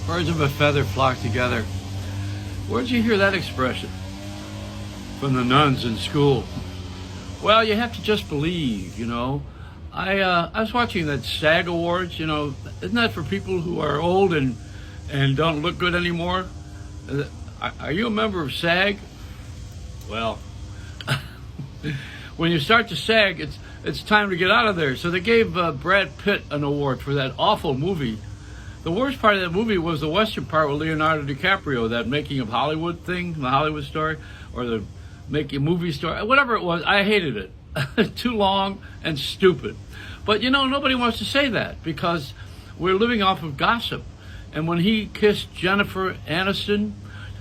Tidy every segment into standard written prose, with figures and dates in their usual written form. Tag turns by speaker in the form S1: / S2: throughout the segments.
S1: Birds of a feather flock together. Where'd you hear that expression? From the nuns in school. Well, you have to just believe, you know. I was watching that SAG Awards, you know. Isn't that for people who are old and don't look good anymore? Are you a member of SAG? Well, when you start to SAG, it's time to get out of there. So they gave Brad Pitt an award for that awful movie. The worst part of that movie was the western part with Leonardo DiCaprio, that Making of Hollywood thing, the Hollywood story, or the Making movie story, whatever it was. I hated it. Too long and stupid. But, you know, nobody wants to say that because we're living off of gossip. And when he kissed Jennifer Aniston,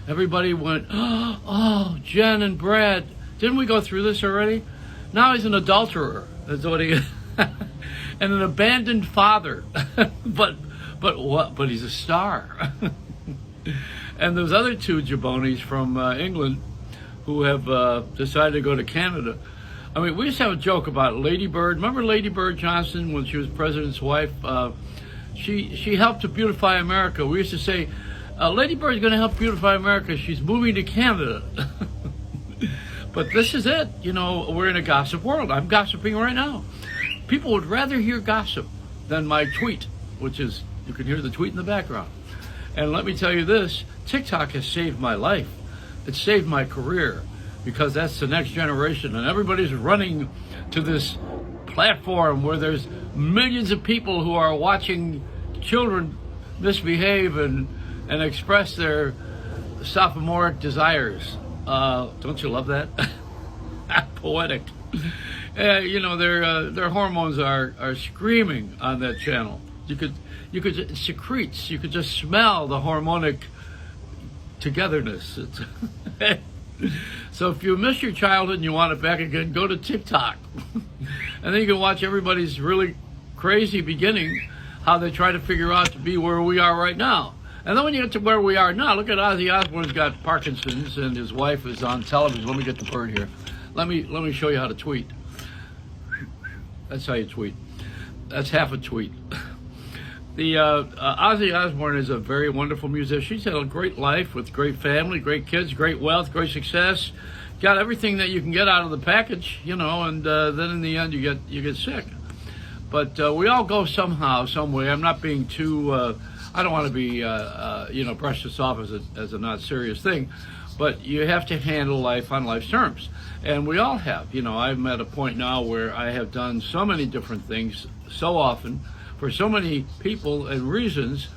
S1: everybody went, oh, Jen and Brad. Didn't we go through this already? Now he's an adulterer. That's what he is. And an abandoned father. But what? But he's a star. And those other two jabronis from England who have decided to go to Canada. I mean, we used to have a joke about Lady Bird. Remember Lady Bird Johnson when she was president's wife? She helped to beautify America. We used to say, Lady Bird's going to help beautify America. She's moving to Canada. But this is it. You know, we're in a gossip world. I'm gossiping right now. People would rather hear gossip than my tweet, which is, you can hear the tweet in the background. And let me tell you this, TikTok has saved my life. It saved my career because that's the next generation. And everybody's running to this platform where there's millions of people who are watching children misbehave and express their sophomoric desires. Don't you love that? Poetic. You know, their hormones are screaming on that channel. You could it secretes. You could just smell the hormonic togetherness. So if you miss your childhood and you want it back again, go to TikTok, and then you can watch everybody's really crazy beginning, how they try to figure out to be where we are right now. And then when you get to where we are now, look at Ozzy Osbourne's got Parkinson's and his wife is on television. Let me get the bird here. Let me show you how to tweet. That's how you tweet. That's half a tweet. The Ozzy Osbourne is a very wonderful musician. He's had a great life with great family, great kids, great wealth, great success. Got everything that you can get out of the package, you know, and then in the end you get sick. But we all go somehow, some way. I'm not being too. I don't want to be, brush this off as a not serious thing, but you have to handle life on life's terms, and we all have. You know, I'm at a point now where I have done so many different things so often for so many people and reasons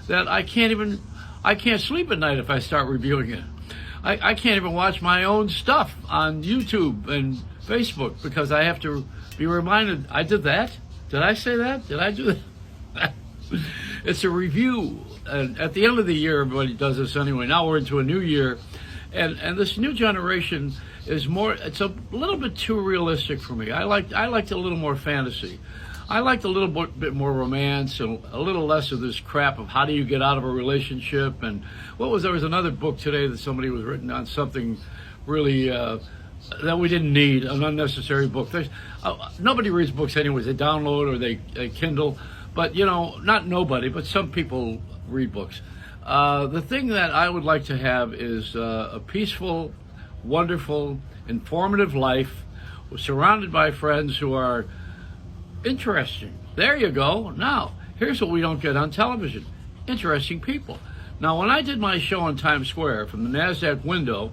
S1: that I can't sleep at night if I start reviewing it. I can't even watch my own stuff on YouTube and Facebook because I have to be reminded, I did that? Did I say that? Did I do that? It's a review. And at the end of the year, everybody does this anyway. Now we're into a new year. And this new generation is it's a little bit too realistic for me. I liked a little more fantasy. I liked a little bit more romance and a little less of this crap of how do you get out of a relationship. And there was another book today that somebody was written on something really that we didn't need, an unnecessary book. Nobody reads books anyways. They download or they Kindle. But, you know, not nobody, but some people read books. The thing that I would like to have is a peaceful, wonderful, informative life surrounded by friends who are interesting. There you go. Now, here's what we don't get on television. Interesting people. Now, when I did my show on Times Square from the NASDAQ window,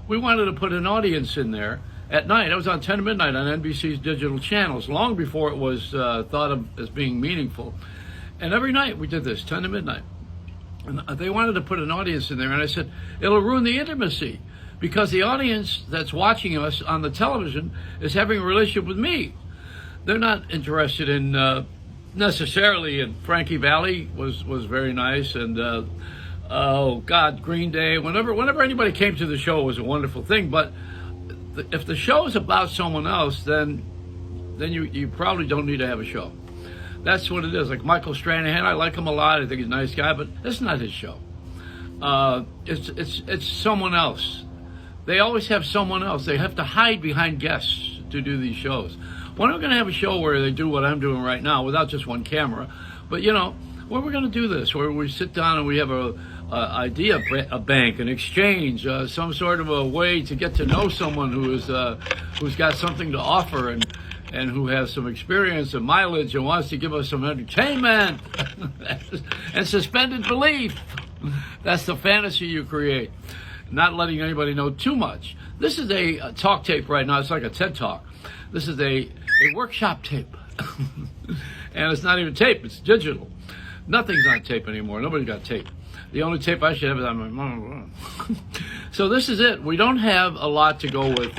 S1: we wanted to put an audience in there at night. I was on 10 to midnight on NBC's digital channels, long before it was thought of as being meaningful. And every night we did this, 10 to midnight. And they wanted to put an audience in there, and I said, it'll ruin the intimacy, because the audience that's watching us on the television is having a relationship with me. They're not interested in necessarily in Frankie Valli was very nice, and oh God, Green Day. Whenever anybody came to the show, it was a wonderful thing. But if the show is about someone else, then you probably don't need to have a show. That's what it is. Like Michael Stranahan, I like him a lot. I think he's a nice guy, but it's not his show. It's someone else. They always have someone else. They have to hide behind guests to do these shows. When are we going to have a show where they do what I'm doing right now without just one camera? But, you know, where we're going to do this, where we sit down and we have a idea, a bank, an exchange, some sort of a way to get to know someone who's got something to offer and who has some experience and mileage and wants to give us some entertainment and suspended belief. That's the fantasy you create. Not letting anybody know too much. This is a talk tape right now. It's like a TED Talk. This is a workshop tape. And it's not even tape. It's digital. Nothing's on tape anymore. Nobody got tape. The only tape I should have is on my mom. So this is it. We don't have a lot to go with.